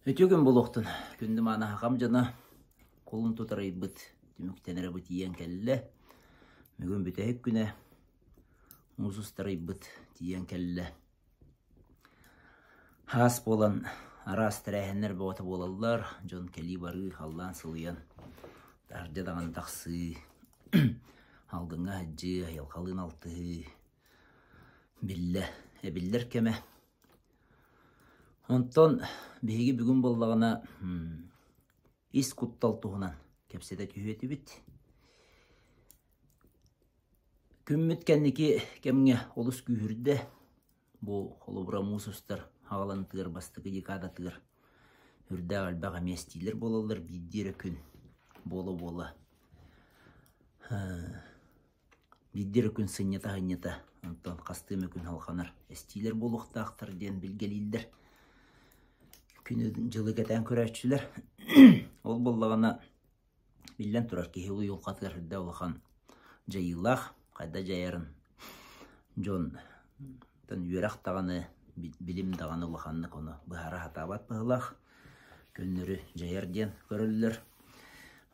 Өтөгін болуқтын, күнді мана хақам жана қолын тұтарай бұд, дүміктенері бұд иен кәлі, мүгін бүтәйік күні мұзыстарай бұд тиен кәлі. Хас болан арас тірәхенлер бұғаты болалар, жон кәлі бары қалдан сылыян. Дардадаған тақсы, алдыңа хаджы, айалқалын алты, білдер кәмі. Онтон бейгі бүгін болдағына ис құттал тұғынан кәпсеті күйеті біт. Күммет кәннеке кәміңе олыс күйірді. Бұл қолыбыра мұсыстар хағалан тұғыр бастығы декада тұғыр. Үрді ағалбаға местейлер болалар биддері күн болы-болы. Биддері күн сыннета-ғыннета. Онтон қастымы күн халқанар. Әстейлер болуқта ақтар ден білгелейдер. Күні жылы кәтән көрәтшілер. Ол болдағына білден тұрар кеге ұйыл қатығыр үрді олақан жайылақ, қайда жайарын. Жон үйерақ тағаны, білім тағаны олақанны коны бұхара хатабат бұғылақ. Көнлері жайарден көрілілер.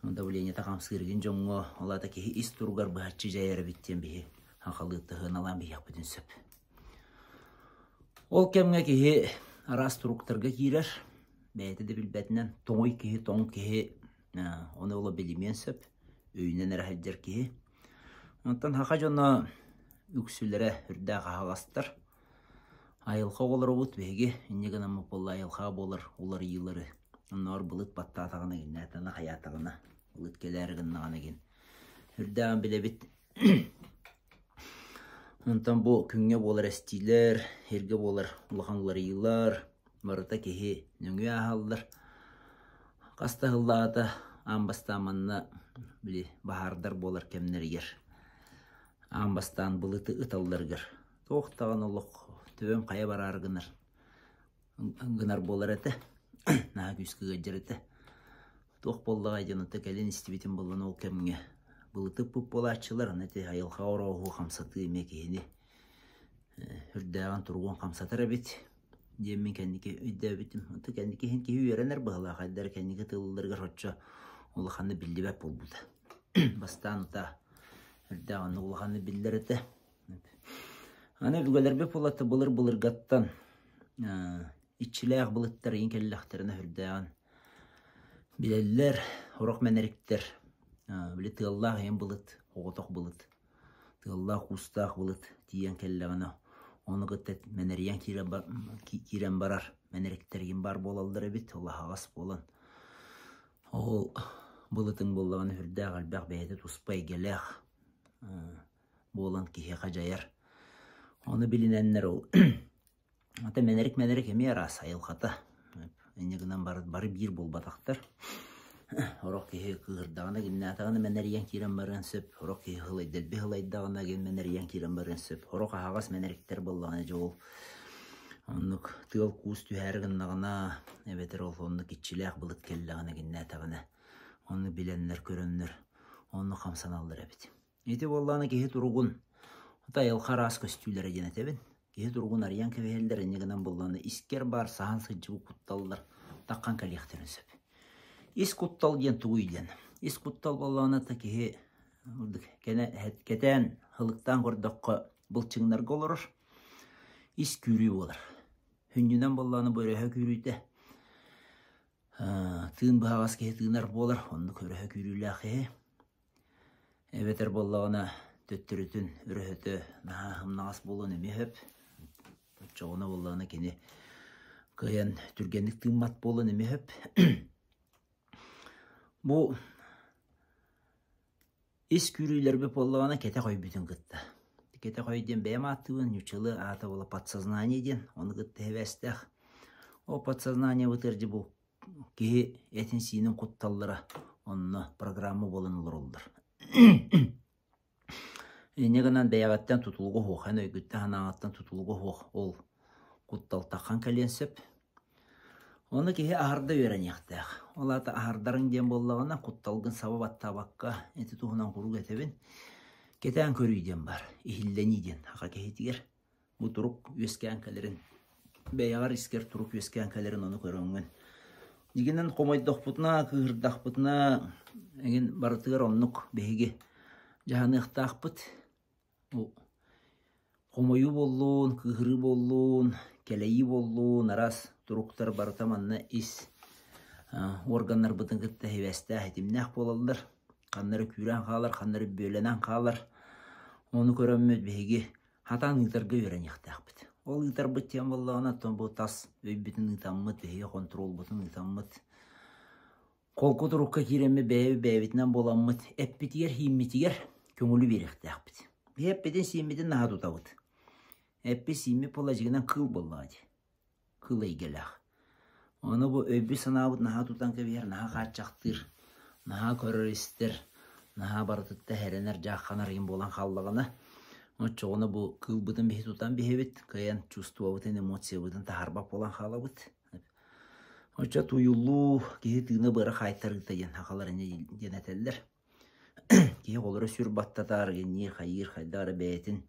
Давление тағам сырген жоңғы олата кеге ис тұрғар бұхатшы жайары біттен бейі хақалықты ғыналан бейяқ бүтін сөп. Ол кәмге кеге арас тұруқтарға кейрер. Бәйті де білбәтінен тоңой кеге, тоң кеге, оны ола білімен сөп, өйінен әрәхәддер кеге. Онтан хақа жоны үксілері үрді қағастыр. Айылқа олар оғыт бәйге, инеген амы болы айылқа болыр, олар иылары. Онар бұлыт батта атағына ген, әтіні қаятығына, бұлыт келәрігіннағына ген. Үрдіған біле біт. Онтан бұл күнге болар әстейлер, ерге болар ұлғанлар иылар, барыта кеге нүңге ағалдар. Қаста ғыллағата амбастаманна біле бағардар болар кәмнергер. Амбастан бұлыты ұталдаргер. Тоқтаған ұлық төбем қая барар гынар. Гынар болар әті, наға күскі ғаджар әті. Тоқ болдыға жаныты кәлен істебетін болын ол кәмге. Бұлыты бұп болатшылар, әті айылға орауғы қамсаты емекейіне. Үрдіған тұрғын қамсатыр әбет. Деммен кәндеке өйді әбетім. Онты кәндеке хен кеу еренер бұғыла қайдар кәндеке тылылырға ротша ұлықанды білді бәп бол бұлды. Бастан ұта үрдіған ұлықанды білдер әті. Аны үлгелер бәп олаты бұлыр ғаттан. Итчіләғ бұлыттар ең кәліліқтарына үрдіған. Білелілер, ұрақ мәнеріктер. Біле тығыллақ ең бұлыт, оғытық бұлыт. Тығыллақ ұстақ бұлыт тиен кәліліғана. Оны ғыттет мәнериян кирен барар. Мәнеріктерген бар болалдар әбет, Аллах ағас болан. Ол бұлытың болағын үрдіғ әлбәқ бәйді тұспай келәқ болан кеге қажайар. Оны білінәнлер ол. Ата мәнерік әме арас айылқата. Әнегінен бары бір бол батақтар. Орақ кеге қығырдағына кенне атағына мәнериян кирен барған сөп. Орақ кеге ғылайдәлбе ғылайдағына кен мәнериян кирен барған сөп. Орақ ағас мәнеріктер болағына жол. Онық тығыл қуыс түйәрігіннағына әбетер ол оны кетчіләқ бұлыт келлағына кенне атағына. Оны біленлер, көренлер. Оны қамсаналдар әбет. Еті болағына кеге тұрғын. Ота елқа рас көстүйлер әден әтебін. Кеге тұрғын ариян кәвелдер әнегінен болағына искер бар, саған сыджыбы құтталдар. Таққан кәлектерін сөп. Ис құттал ден туғыйден. Ис құттал болағына та кеге кәтән ғылықтан көрдіққа бұлчыңдар қолырыр. Ис күрі болыр. Хүннен болағына бөріға күрійді. Тыын бағас кеге тыынар болыр. Онды көріға күрійлі ақы. Әбетер болағына төттірітін үріхеті нағас болуын өме өп. Жоғына болағына кене қиян түргендік тыынмат болуын өме өп. Бұл ес күрейлер беп болағына кәте қой бүтін қытты. Кәте қойден бәйім аттығын, нүчілі аты болы подсознание ден, оны қытты әвәстіғ. О подсознание бұтырды бұл кеге әтін сейінің құтталдыра, онына программы болын ұлыр олдыр. Негінен бәйағаттан тұтылғы хоқ, ән өйгітті ханағаттан тұтылғы хоқ, ол құттал таққан кәлен сөп. Оны кеге ағырда өрен яқтақ. Олаты ағырдарын ден болағына құтталғын сабабат табаққа әті тұғынан құру кәтебін. Кетен көрейден бар, ихілленейден аға кехетігер. Бұ тұруқ өскен кәлерін, бәйағар искер тұруқ өскен кәлерін оны көріңген. Дигенен комойдохпутна, кыырдахпутна, еген барытыгар оннук беги жаһаныктахпыт. Комою боллун, кыыры боллун, келеyi боллун, арас туруктар барытаманна ис органнар бытын кытта хевесте хетимнах болалдар. Каннары күрен қалар, каннары бөленен қалар. Оны көрөммөт беги хатан ытарга өрен яктахпыт. Ол ытар быттен боллана тон бу тас өйбүтүн ытаммыт, беги контрол бутун ытаммыт. Колку турукка киреме бэбитинен боламмыт. Эппитигер, химмитигер көңүлү беректахпыт. Эппитин симмитин наха тутабыт. Эппи симми положигинен кыл боллады. Кыл эйгелах. Оны бу өйбү санабыт наха тутан кебер, наха качактыр, наха көрөристер, наха бартытта херенер жакканар ким болан халлыгына. Очоғыны бұл кыл бұтын бейт тұтан бейбет, каян чувствуа бұтын, эмоция бұтын тахарбақ болан қала бұт. Оча туюлу кейі тыны бұры қайтарғыта ен ақаларыны денетелдер. Кейі қолыры сүр баттатар, генне қайыр қайдары бәйтін.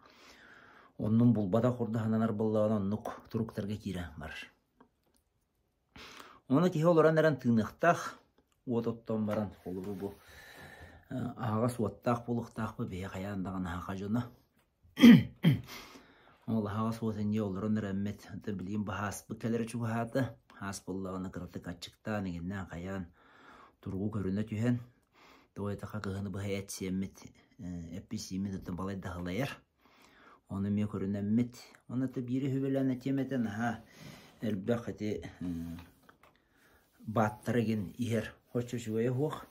Оның бұл бада құрды хананар болағына нұқ тұруқтарға кейрі бар. Оны кейі олыран әрін тынықтақ, от-оттан баран қолыры бұл. Аға суаттақ болықтақ бұл бейе қаяндаған аға жоны. Ол хавас отенге олрон рәммет та билим бахас бекелер чугаты хас боллагына кырты качыкта негеннән каян тургу көрүнө түһен тойта кагыны бахайт семмет эписими дутан балай дахлаяр оны ме көрүнәммет оны та бири хөбеләнә теметен ха элбәхәти баттырыгын ихер хочу шуе хух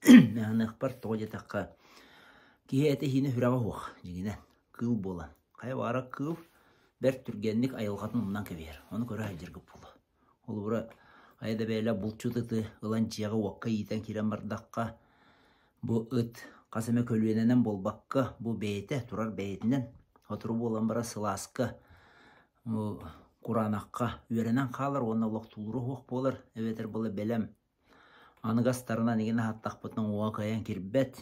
нәһәнәх пар тойта киһәте хине хүрәгә хух дигенә кыл болан. Кай бара кыл бер түргенlik айылғатын ұмнан кебер. Оны көрі айдергіп болу. Ол бұра айда бәйлі бұлчудыты ұлан жияғы уаққа етен керен бардаққа бұ ұт қасыме көлуененен болбаққа бұ бәйті тұрар бәйтінен отыру болан бара сыласқы құранаққа үйеренен қалар, оны ұлақ тұлыру оқ болар. Әветер бұлы бәлем. Анығастарына негені хаттақ бұтын оға қаян кербет.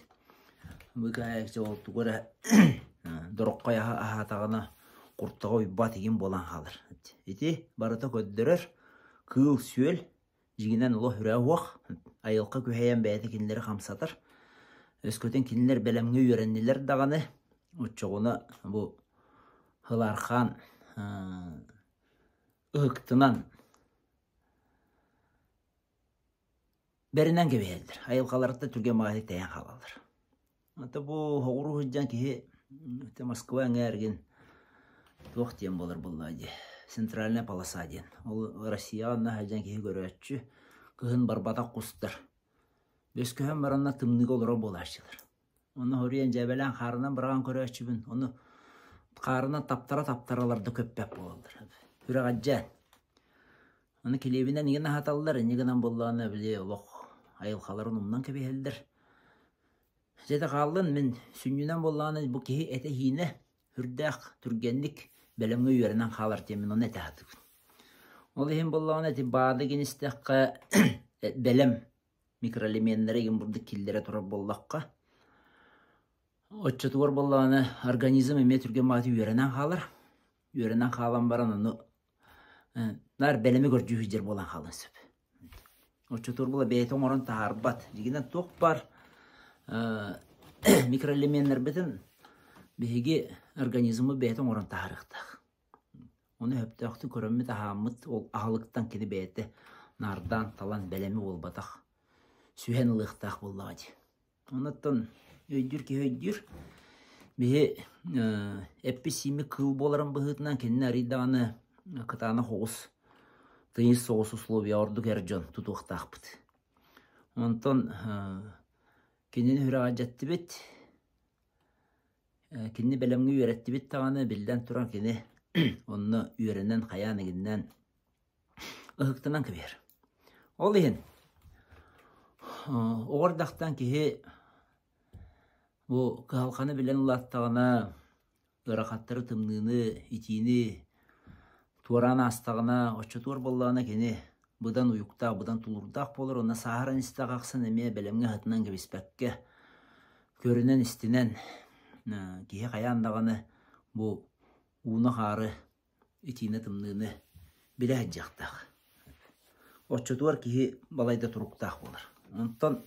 Бұға әксе ол тұғыры дұрыққа ахатағына құрттыға ұйбат еген болан қалыр. Еті барыта көддірір, кыл сүйел, жігінен ұлы хүрә уақ, айылқа көйәйен бәйті кенілері қамсатыр. Өскөтен кенілер бәлемге үйереннелер дағаны, ұтчығыны бұл ғылархан ұқтынан бәрінен кебейелдір. Айылқаларытта түрген мағады тәйен қалалыр. Ата бұл ғұру хүджан кейі Москва әңәрген тоқ ден болар бұллады. Центральная полоса ден. Ол Россияна әжен кейі көрәтші күхін барбата құстыр. Бөс күхін баранна тымнығы олыра болашылыр. Оны хориян жәбәлән қарынан бірған көрәтші бін. Оны қарынан таптараларды көппәп болалыр. Хүрәға жән. Оны келебінен еген хаталылар, негенен боллағына біле олық айылқаларын ұмнан көбейелдір. Жеті қалын мен сүннінен болағына бұл кейі әті хейіне хүрдәқ түргенлік бәлімгі үйерінен қалар темін оны әті атып. Ол ең болағына әті бады кеністіққа бәлім микроэлементтері еген бұрды келдері тұрып болаққа. Отчатуар болағына организм еме түрген мағаты үйерінен қалар. Үйерінен қалан баран оны нар бәлімі көрді жер болан қалын сөп. Отчатуар бола бәйті оңырын тағарбат. Дегенен тоқ бар микроэлементтер бітін бейге организмі бәйті оңырын тағарықтақ. Оны өптіқті көрімі тағамыт ол ағылықтан кені бәйті нардан талан бәлемі болбатақ. Сүйен ұлықтақ болады. Оныттан өйдір ке өйдір бейе әппесімі кыл боларын бұғытынан кенін әридағаны кытаны хоғыз тыйыз соғыс условия ордық әрджон тұтуқтақ бұд. Онтан кенін хүріға жәтті бет, кені бәлемгі үйретті бет тағаны білден тұран кені онны үйерінен қаянығынан ұғықтынан көбер. Ол ең оғырдақтан кеге бұл қалқаны білен ұлаттағына ұрақаттары тымнығыны, итini туаран астағына, очы туар болағына кені бұдан ұйықтақ, бұдан тұлырдақ болыр, оны сағаран істіғ ақсын әме бәлемге ғытынан кебеспәкке көрінен істінен кейі қаяндағаны бұл уны қары итini тымнығыны біле әджақтақ. Отчотуар кихи балайда туруктақ болар. Онтон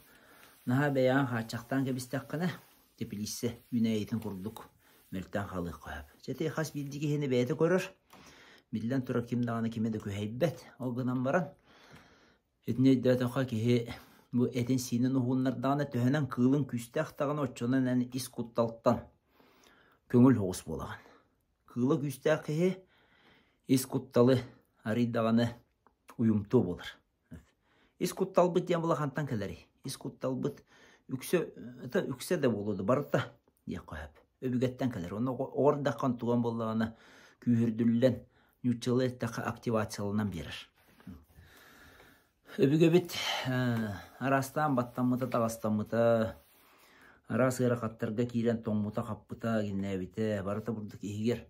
наха бәян хачақтан кебістаққына тепілісі үнәйетін құрдық мөлттен қалық қойып. Жәте қас білдігі хені бәйті көрір. Білден тұра кімдағаны кемеді көйбәт. Оғынан баран. Етіне дөтіға кихи bu etin sinin uğunlardağına töhenen kığılın küstəqtağın oçunun əni is kuttалтtan köngül hoğus bolağın. Kığılı küstəqi is kuttalı arıydağını uyumtu bolar. Is kuttal bıt diyen bolağantan keleri. Is kuttal bıt ükse de boludu barıta diye koyup. Öbügetten keleri. Onu orada kan tuğan bolağına kühürdüllen nüçalı ettiği aktivasyalarından verir. Öbüge bit arastan battanmıta tağastanmıta arası ırakatlarga kiren toңмута қаппыта геннәбите барыта бурдuk иһигер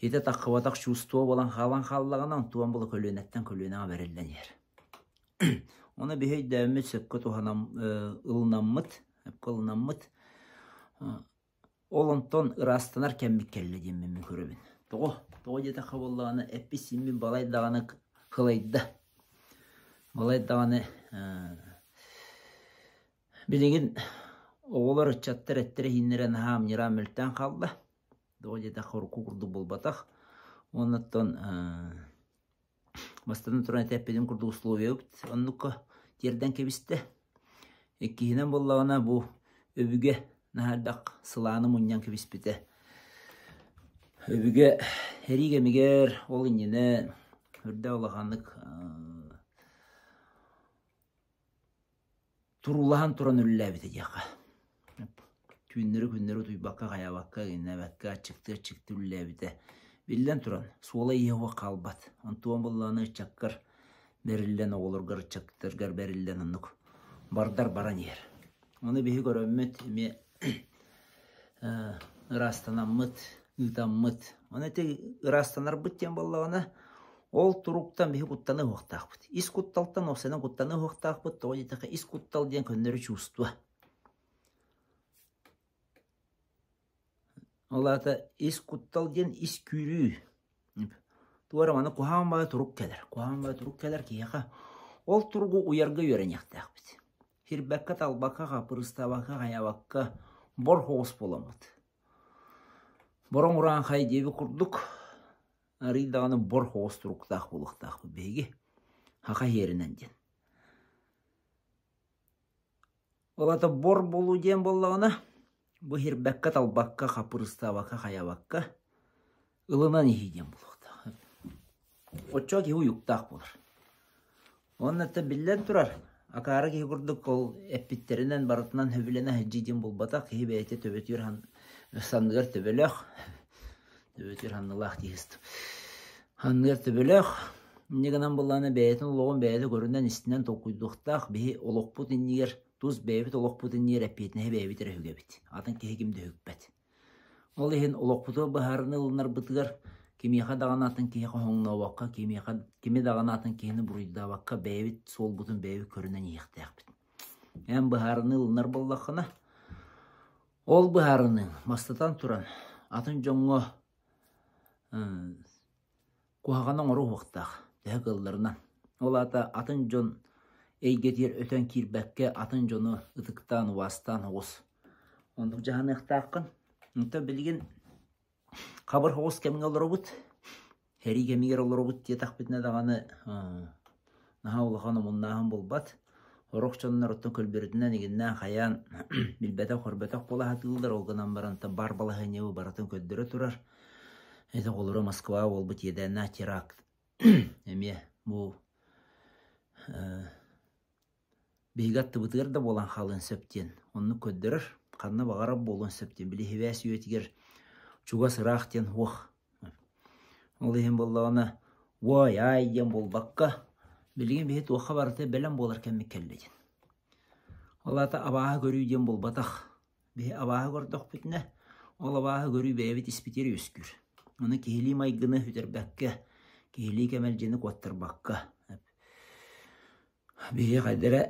хите таққыбатақ чувство болан халан халлагынан туан болы көлөнеттен көлөнеға берелден ер. Оны бихей дәмет сөккө туханам ылнаммыт, ылнаммыт олонтон ырастанар кәмбик келле дейм мен көрөбүн. Тоғы жете қабыллағаны әппи симмин балайдағаны қылайды. Балайдағаны білеген оғылар үтчаттар әттері хиннерен хам нера мөлттен қалды. Доғы жете қорку құрды болбатақ. Оннаттан бастан тұран әтәппеден құрды условия өкт. Онныққа терден кебісті. Еккейінен боллағына бұл өбіге нағардақ сыланы мұньян кебіспеті. Өбіге әриге мегер ол инені үрді олағанық турулахан туран үлләбіті деқа. Күннері туйбаққа қаябаққа геннәбәкқа чықты үлләбіті. Білден туран суола еуа қалбат. Антуан болланы чаккар берілден оғылырғар чактырғар берілден анық бардар баран ер. Оны бейі көрөммет еме ырастанаммыт, ұтаммыт. Оны тек ырастанар бұттен боллағына ол туруктан бихи куттаны хуқтақпыт. Ис кутталтан осынан куттаны хуқтақпыт. Тоғы детеқі ис куттал ден көндері чувства. Олата ис куттал ден ис күрі. Туарам аны кухан бай турук келер. Кухан бай турук келер кейеқа. Ол туругу уярға өрен яқтақпыт. Хирбәкка талбаққа қапырыстабаққа қаябаққа бор хоғыс боламыд. Борон ұран қай дебі құрдық. Арыйдағаны бор хоғыс тұруқтақ болықтақ бейге хақа ерінен ден. Олата бор болу ден болағына бұл хирбәкка талбаққа қапырыстабаққа қаябаққа ылынан ехиден болықтақ. Отча кеу юқтақ болыр. Оның әтті білден тұрар. Акары кеу құрдық ол әппеттерінен барытынан хөбілене әджиден болбатақ. Кеу бәйте төбетер сандығыр төбелек. Төбетер ханнылақ дейістіп. Ханнығыр төбелек. Негінен болғаны бәйетін олығын бәйті көрінен істінен тоқуйдықтақ. Бәйі олықпұт иннегер, туз бәйбіт олықпұт иннегер әппетіне бәйбітер өге біт. Атын кехегімді өкпәт. Ол ехін олықпұты бұхарыны ұлынар бұтығар. Кемеға даған атын кеге хоңына ваққа, кеме даған атын кегені бұрыйда ваққа бәйбіт сол бұтын бәйбіт көрінен еқтәқ біт. Әм бұхарыны ұлынар болдақына. Ол бұхарыны мастатан тұран атын жоңға куағанын ұру ұқтақ дәк ылларынан. Ол атын жон әйгетер өтен кирбәкке атын жоны ұтықтан, уастан оғыз. Ондық жағаны ұқтақын. Үнті білген қабыр оғыз кәмін олар бұд. Хәри кәмігер олар бұд детақ бітіне дағаны наға олағаны мұннағын болбат. Орық жонынар ұттың көлбердінен егіннен қаян білбәтақ қорбәтақ бола хатылдар. Олғынан баранта бар балығы неуі баратын көддері тұрар. Это олары Москва ол бұт едәна теракт. Әме бұл бейгатты бұтығыр да болан қалын сөптен. Оны көддірір, қанына бағарап болын сөптен. Білі хевәс өйтігер чуға сырақтен оқ. Ол еген болағына уай айден болбаққа. Білген бейт оқа барыты бәлем болар кәмі кәлледен. Олата абаға көрүйден болбатақ. Бей абаға көрдіқ бүтіне. Ол абаға көрүй бәйбет іспетері өскүр. Оны кейли майгыны хүтербәкке, кейли кәмәл жені қуаттырбаққа. Бейе қайдары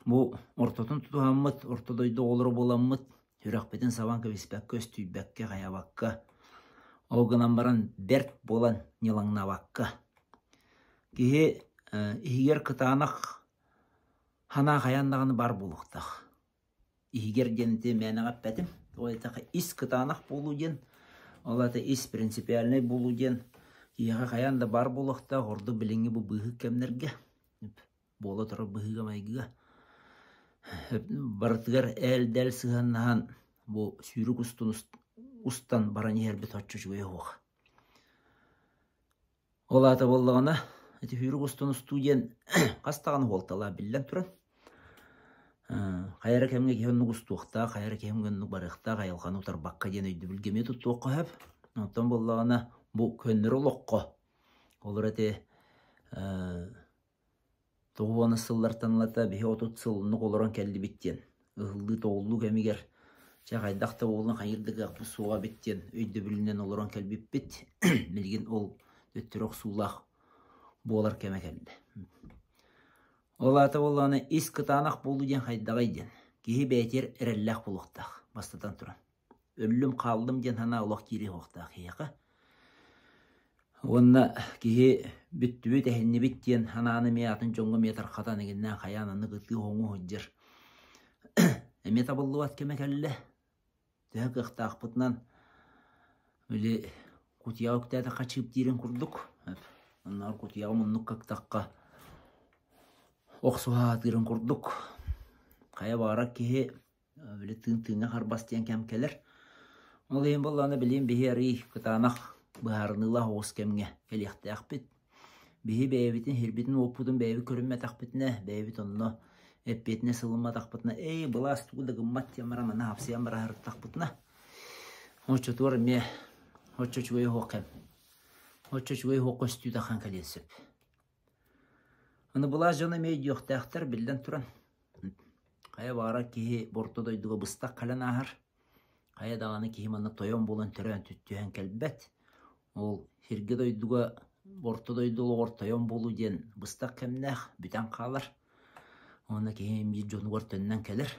бұл ортотын тұтуғанмыд, ортодойды олыры боламмыд, хүрақпетін саван көбеспәкке өстүйбәкке қаябаққа. Оғынан баран бәрт болан нелаңнабаққа. Кейі Игер кытанах хана хаяннағаны бар болуқтақ. Игер денеті мәнің аппәтім. Ойтақы ис кытанах болу ден. Олаты ис принципиальный болу ден. Иға хаянда бар болуқтақ. Орды біліңі бұл бұғы кәмнерге. Болы тұры бұғыға майгыға. Барытығар әл-дәл сығаннаған бұл сүйрік ұстан бараны әрбет отчу жүгөй оға. Олаты болуғана эти сүйрік ұстан ұстуден қастаған олтала білден тұрын. Қайыры кәмге кемнің ұстуықта, қайыры кемгеннің барықта, қайылған ұтар баққа ден өйді білгеме тұттуыққа әп. Оттан болуғана бұл көннері олыққа. Олар әте тоғуаны сыллартанлата бейе отут сылыны қолыран кәлді біттен. Ұғылды тоғылу кәмегер. Қайдақта болуын қайырдығы ақпы суға біттен. Өйді білінен олыран кәлбіп біт. Білген ол өттіріқ сулақ болар кәме кәлді. Олаты болуаны ис кытанақ болу ден қайдағайден. Кейі бәйтер әрәлләқ болуқтақ. Бастатан тұран. Өлім қалдым ден хана олақ кері оқтақ еқі. Онна кейі бүттібі тәхінні біттен хананы меятын жоңғы метр қатан егіннен қаянаны ғытты оңы ғыджыр. Әмет абылы бат кәме кәлі. Тәк ұқтақ бұтынан өлі құтияу күтәді қачып дейрін күрдік. Оннар құтияу мұнық қақтаққа оқсуға атырын күрдік. Қая бағарақ кеге білі тың-тыңа қарбастиян кәм кәлір. Ол ең болғаны білейін бейі әрі күтанақ бұғарыныла оғыз кәмге кәліяқты ақпет. Бейі бәйбетін, хербетін опудың бәйбі көрінме тақпетіне, бәйбет онны әппетіне сылыма тақпетіне. Эй, бұла астуғыды ғыммат темара мана хапсиян бара әріп тақпетіне. Очы туар ме, очы чуай хоқым. Очы чуай хоқын стүй таққан кәлесіп. Оны бұла жаны мей дүйіқтақтар білден тұран. Қая бағара кейі борты дойдуға бұстақ қалан ағар. Қая дағаны кейі маны тойон болын түрен түттіген кәлбәт. Ол херге дойдуға борты дойдуға ор тойон болу ден бұстақ кәмнәқ бүтән қалар. Оны кейі бір жонуғар төннен кәлір.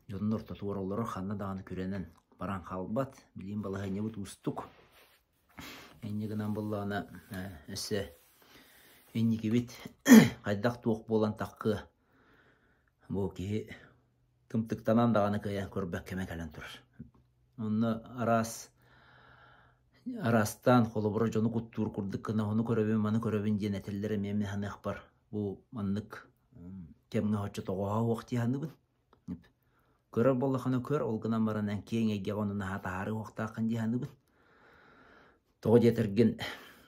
Жонын орта туғар олары қанна дағаны көренен баран қалбат. Білейін балаға не бұд ұстық. Әнегінен болағына әсі Энники бит қайдақ туық болан таққы бұл кейі кімтіктанан дағаны кәйін көрбәк кәме кәлін тұрыр. Оны арастан қолы бұры жоны құттуыр күрдік кіна оны көрөбін, маны көрөбін ден әтелері мемі ханық бар. Бұл маннық кәмге хочы тоғуға оқты ханы бұн. Көрір болы қаны көр, ол ғынан баранан кейін әйге онына хатағары оқтақын де ханы бұн. Тоғы детірген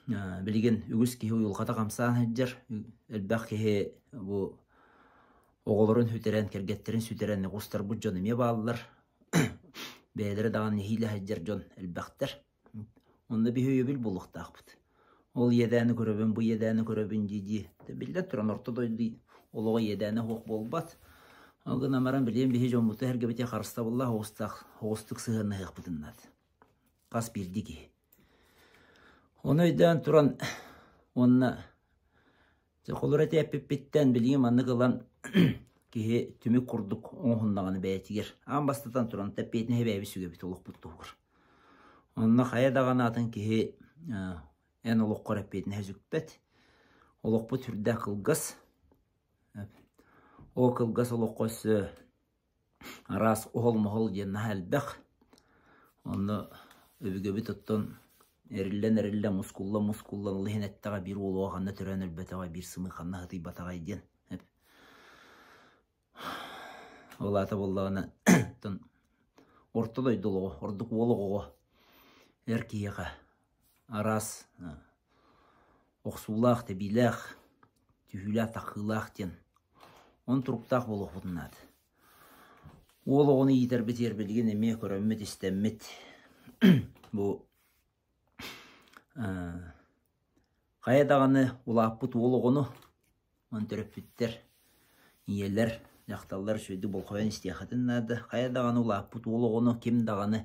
білген үгіз кейі ұйылғата қамсаған әджер, әлбәқ кейі оғылырын хүтерен, кергеттерін сүтерен ғыстар бұд жоны ме балылар. Бәлері даған нехейлі әджер жон әлбәқтер. Онда бейі өбіл болуқтақ бұд. Ол едәні көрөбін, бұл едәні көрөбін дейді. Білден тұран орта дойды, олығы едәні хоқ болбат. Оғын амаран білген бейі жон бұты әрге бете қарыста болла хоғыстық сығырны ғық бұдыннады. Қас берді кейі. Оны өйден тұран, онына қолыр әте әппеттен білген манны қылан кейі түмік құрдық оңғындағаны бәйтігер. Ан бастатан тұран тәппетіне бәйбі сөге біт олық бұтты оғыр. Онына қаядаған атын кейі ән олық қор әппетіне әзікпет. Олық бұт түрді қылғыз. О қылғыз олық қойсы арас оғыл-мұғыл денна әлбәқ. Оны өбіге біт ұттын Әріллен мускулла лыхин әттіға бір олуға қанна түрән әлбәтіға бір сымы қанна ғытай батаға еден. Ол аты болдағына орта дойдылығы, ордық олығы әркейіға арас оқсулақ, тәбилақ, түйілі тақылақ ден. Он тұрықтақ болығы бұдынады. Олығыны етер бітер білген әме көрәмет істәмет. Бұл қайдағаны ұлаппыт олығыны өндіріппіттер, иелер, жақталар сөйді бұл қойын істияқытынады. Қайдағаны ұлаппыт олығыны кемдағаны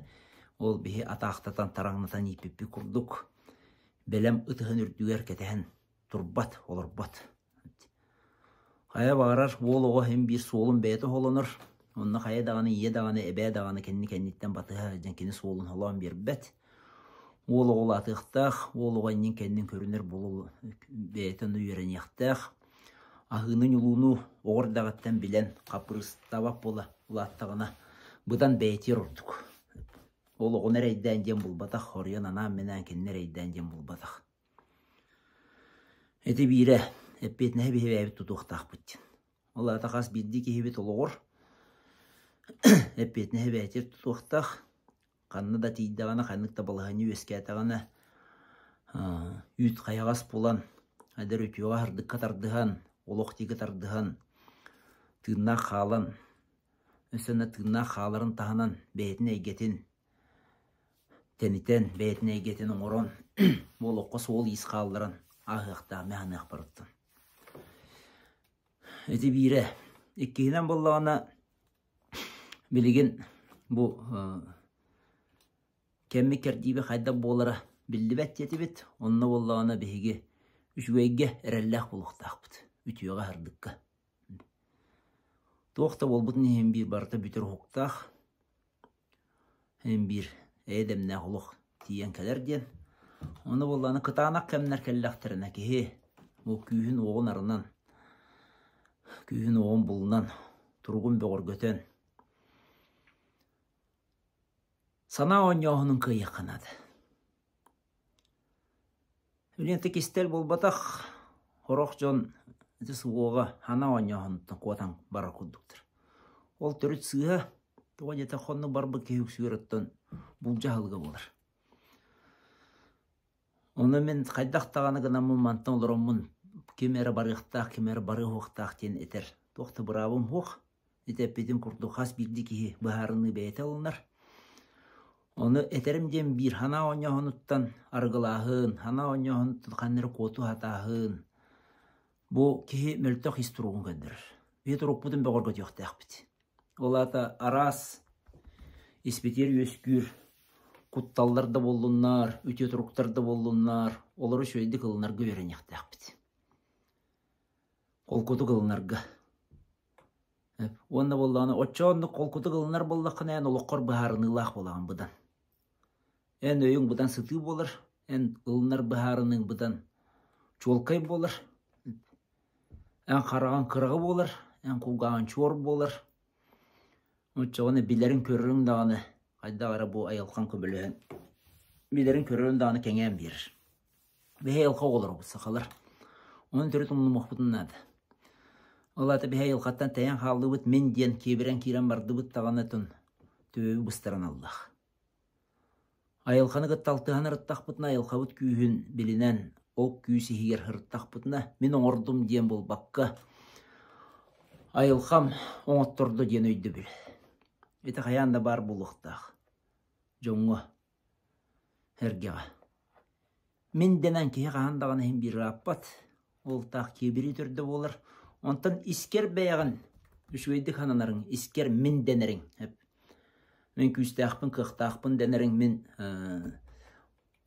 ол бейі атақтатан тараңнатан епеппі күрдік. Бәлем ұтығын үрдігер кәтіғін тұрбат, олырбат. Қая бағарар олығы hem бір солын бәйті олыныр. Онына қайдағаны, едағаны, әбәдағаны кәнні-кәннеттен батыға жәнкені солын олан бер бәт. Ол оғылатықтақ, ол оғайнен кәннен көрінер болу бәйтін үйерен яқтақ. Ахының ұлуыну оғырдағаттан білен қапырыс табақ бола ұлаттығына бұдан бәйтер ұрдық. Ол оғынар әйдән ден бұлбатақ, хориян анам менен кеннер әйдән ден бұлбатақ. Әті бейірі әппетіне бейбе әбіт тұтуқтақ бұттен. Ол атақас білді кейбет олығыр. Әппетіне бәйтер тұтуқтақ. Қанны да тейдіғана, қаннықта балығаны өске атағана үйт қаяғас болан, әдір өтеуға ардыққа тардыған, олық тегі тардыған, тыңна қалан, өсіні тыңна қаларын тағынан бәйтін әйгетін, тәнітен бәйтін әйгетін оңырын, ол оққа сол ес қалдырын, ағықта мәғаны ақпарыттын. Әті бейірі, еккейінен болағына білеген бұл кәмі кәрдейбі қайда болара білді бәттеті бет, онына болағына бейге үшуәйге әрәлләқ болуқтақ бұд, үтіуға әрдікка. Тоқта бол бұдын ең бір барда бүтір хоқтақ, ең бір әдеміне құлық тиен кәлерден. Оны болағына қытағанақ кәмінер кәлләқтіріне кеге, ол күйін оғын арынан, күйін оғын бұлынан, тұрғын бөғір көтен. Сана оңяғының күйі қанады. Үленті кестел болбатақ, қорақ жон сұғыға хана оңяғының қуатан бара күдіктір. Ол түріт сыға, тұға жета қонны барбы кейік сүйіріттен бұл жағылғы болар. Оны мен қайдақтағаны ғынамын мантан олырымын, кемері барықтақ, кемері бары хоқтақ тен етер. Тоқты бұрабым хоқ, етеппеден күрді қас білді кейі бұхарыны бәйті алынар. Оны этеримден bir hana oñohunuttan argılahın, hana oñohunuttan qannır qotu hatahın. Bu kihi möltök isturuğun gönderir. Bir turuk budun boğur göt yoqtaq bit. Olata aras, ispetер өскүр, кутталларда болуннар, үте туруктарда болуннар, олары шөйді кылынарга берен yoqtaq bit. Қолкуты кылынарга. Онда болланы, отчоонды қолкуты кылынар боллақын ән олыққор бұхарынылақ болаған бұдан. Ән өйің бұдан сыты болыр, ән ылынар бұхарының бұдан чолкай болыр, ән қараған қырғы болыр, ән құлғаған чор болыр. Отчоғаны білерін көрірін дағаны, қайда қара бұл айылқан көбілігін, білерін көрірін дағаны кәңен берір. Бәй айылқа олар бұл сақалар. Оның түрі тұмыны мұқпытын нады. Олаты бәй айылқаттан тәйен қалды бұд, мен ден кебірен керен барды бұд тағаны түн төбі бұстыран Аллах. Айылқаны ғытталтыған ұрыттақ бұтына айылқа бұд күйін білінен, ол күйісі хегер ұрыттақ бұтына, мен оңырдым ден бол баққа. Айылқам оңыттырды ден өйді біл. Еті қаянда бар бұлықтақ. Жоңы, әргеға. Мен денен кей қағандағын әйін бір раппат, ол тақ кебірі түрді болыр. Онтан искер бәяғын, үшвейді қананарың, искер мен денерің. Мен күстәқпін, қықтақпын денерің, мен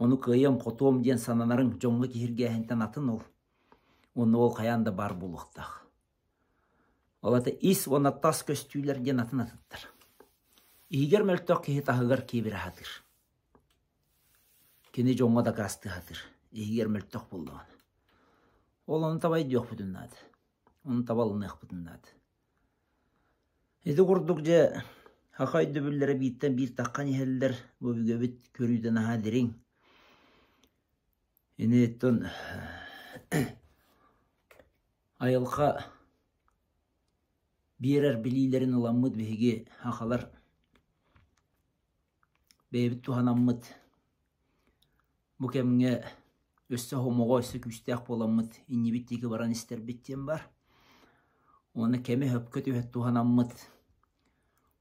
оны қиым, қотуым ден сананарың, жоңғы кейірге әйінтен атын ол. Оны ол қаянда бар бұлықтақ. Олаты ис, оны тас көстүйлер ден атын атыттыр. Игер мөлтөк кейі тағығыр кейбірі хатыр. Кені жоңға да қасты хатыр. Игер мөлтөк болдығын. Ол оны табайды жоқ бұдыннады. Оны табалыны ақ бұдыннады. Еді құрдық же Хақайды бүллері бейттен бір таққан елдер бөбіге біт көрүйден аға дерің. Ені еттен айылға берер білейлерін ұламмыд бейге хақалар бейбіт туғанаммыд. Бұ кәміңе өсі хомоға өсі күстәқ боламмыд. Инні біттегі баран істер біттен бар. Оны кәмі хөпкөт өйет туғанаммыд.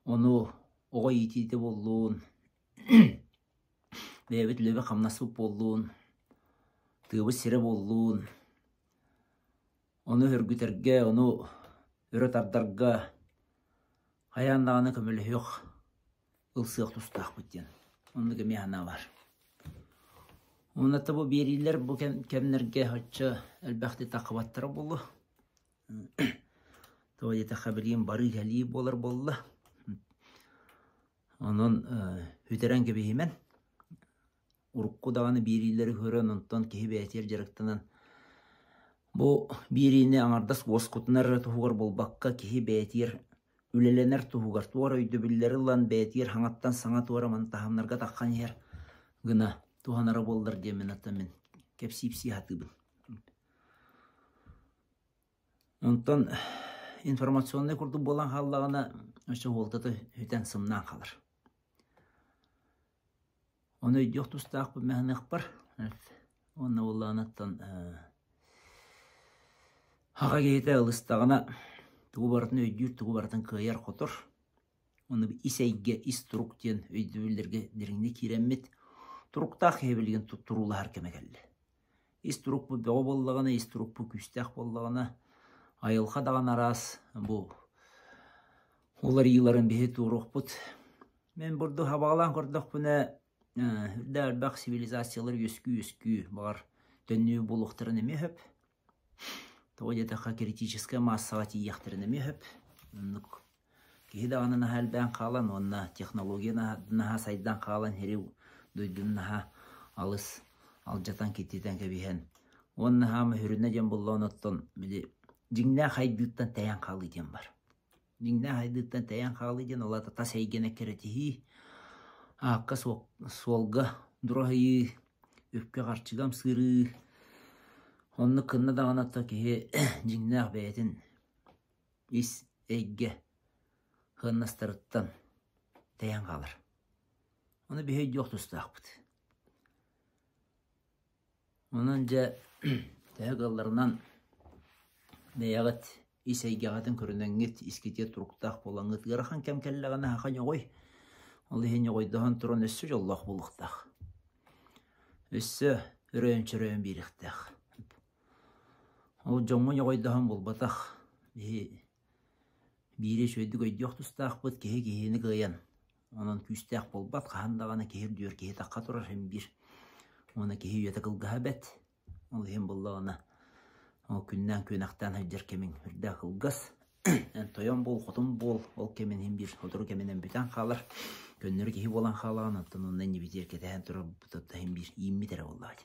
Onu oğa yetiydi bolluğun, beyabit löbe kamnasıp bolluğun, tığbı sire bolluğun, onu hörgüterge, onu öröt ardarga, hayandağını kömülü yok, ılsıyak tustaq bütyen. Onu kemi hana var. Onu da bu beriler bu kemlerge haçça elbaqti taqıbattara bollu. Tavayı taqabiliyim barı geliyi bolar bollu. Onun hüteren gibi hemen урукку даганы бириleri көрөн онтон киһи бээтер жарыктанан бу бирине аңардас воскутнар тугар болбакка киһи бээтер үлеленер тугар туар өйдө биллери лан бээтер хаңаттан саңа туара мантахамнарга таккан ер гына туханара болдар демен атамын кепсипси хатыбын. Онтон информационный курду болан халлагана ошо болтата хүтен сымнан калыр. Оны өйдіқ тұстақ бұл мәхінек бар. Оны оланаттан аға кейті ұлыстағына тұғы бардың өйдір, тұғы бардың қияр қотыр. Оны исәйге, ис тұруқ ден өйдібілерге деріңіне керемет. Тұруқтақ ебілген тұттырулы әркеме кәлі. Ис тұруқ бұл бәу болдағына, ис тұруқ бұл күстәқ болдағына айылға даған арас бұл. Олар иыларын бейі тұруқ бұд. Мен бұрды хабағалан көрдіқ бұны Дәрбәқ цивилизациялар өскü бар төннү болуқтарын эме хөп. Тоғадетақа критическая массаға тияқтарын эме хөп. Кейді анына әлбән қалан, онына технологияна сайдан қалан хереу дойдынна алыс алжатан кеттетен кәбейен. Онына хамы хүріне ден болуын оттон жіңнә қайдыттан тәйен қалы ден бар. Жіңнә қайдыттан тәйен қалы ден олата тас әйгені кәрәтіхи Аққа солға дұрағайы өпке қарчығам сыры. Онны күнні дағанатта кеге жіңнәқ бәйетін ис әйге ғыннастырыттан тәйен қалыр. Оны бейі жоқ тұстақ бұд. Оның жа тәғаларынан бәйағыт ис әйге ғатын көрінәңгет искете тұрықтақ болаңғыт. Ғырахан кәмкәліліғана хақан оғой. Олы хене ойдаған тұрын өссі жоллақ болықтақ. Өссі үрейін-чүрейін беріктақ. Ол жоңын ойдаған болбатақ. Бире шөйді көйдіқ тұстақ бұд кеге-кегені қиян. Оның күстәқ болбат, қағандағаны кегер дүйір кеге таққа тұрар hem бір. Оны кеге үйеті қылғаға бәт. Ол хем болдағына. Ол күннен көнақтан өйдер кемін үрді қылғас. Тойон бол, қотын бол, ол кемен hem бір. Отыру кеменен бүтен қалыр. Көннері кеге болан қалаған, оттан ондан не бетер кетен тұрып бұтатта hem бір иімі тәрі болады.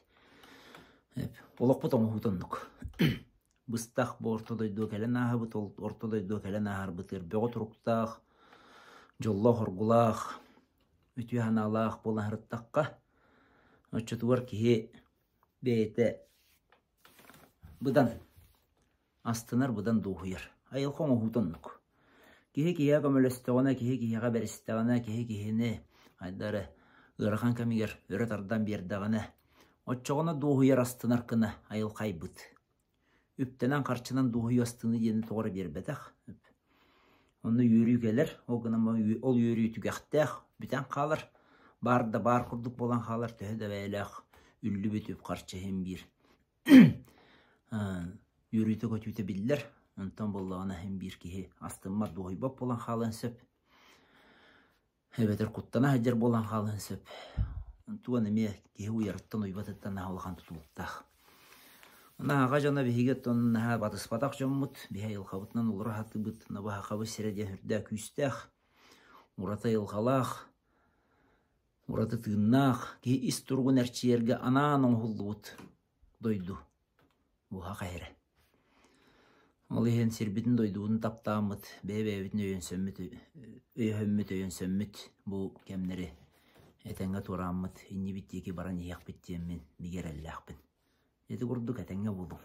Олық бұт оңы ұтынлық. Бұстақ бұл ортодойду кәлін ағы бұт, ортодойду кәлін ағар бұтыр. Бөғі тұрықтақ, жолла ғырғылақ, өтуе ханалақ болан ғырыттаққа. Өтчетуар кеге бәйті бұдан астынар бұдан дұғыйыр. Айылқы оңы ұтынлық. Кеге-кеге көмілістіғына, кеге-кеге бәрістіғына, кеге-кегені айдары ұраған кәмегер өрі тардан бердіғына. Отчоғына дұғыйыр астынар кіні айылқай бұд. Үптенен қарчынан дұғый астыны дені тоғыры бербетіқ. Оны үйрі келер, ол үйрі түгәқтіқ, бүтен қалыр. Барды бар құрдық болан қалыр, төхеді бәйліқ, үлі бөтіп қарчы hem бір. Үйрі түгәті білдер. Онтан болағына hem бір кеге астынма дұғый бап болан қалын сөп. Әбетір құттана әдер болан қалын сөп. Туған әме кеге ұйарыттан ұйбатыттан ағылған тұтылықтақ. Она аға жана бігет онына батыспатақ жоммыт. Біға елқабытынан ұлыра хаты бұд. Набаға қабы середен үрді күстәқ. Урата елқалақ. Урата тығыннақ. Кеге іс тұрғын әрчиерге ананың ұлды бұд. Дойду. Бұға қайры. Ол ехен сербетін дойдуын таптамыд, бәй-бәйбетін өйінсөмміт өйінсөмміт бұл кәмнері әтәңі турамыд, инні біттекі баран еяқ біттен мен бігер әлі ақпын. Еті құрдық әтәңі болу.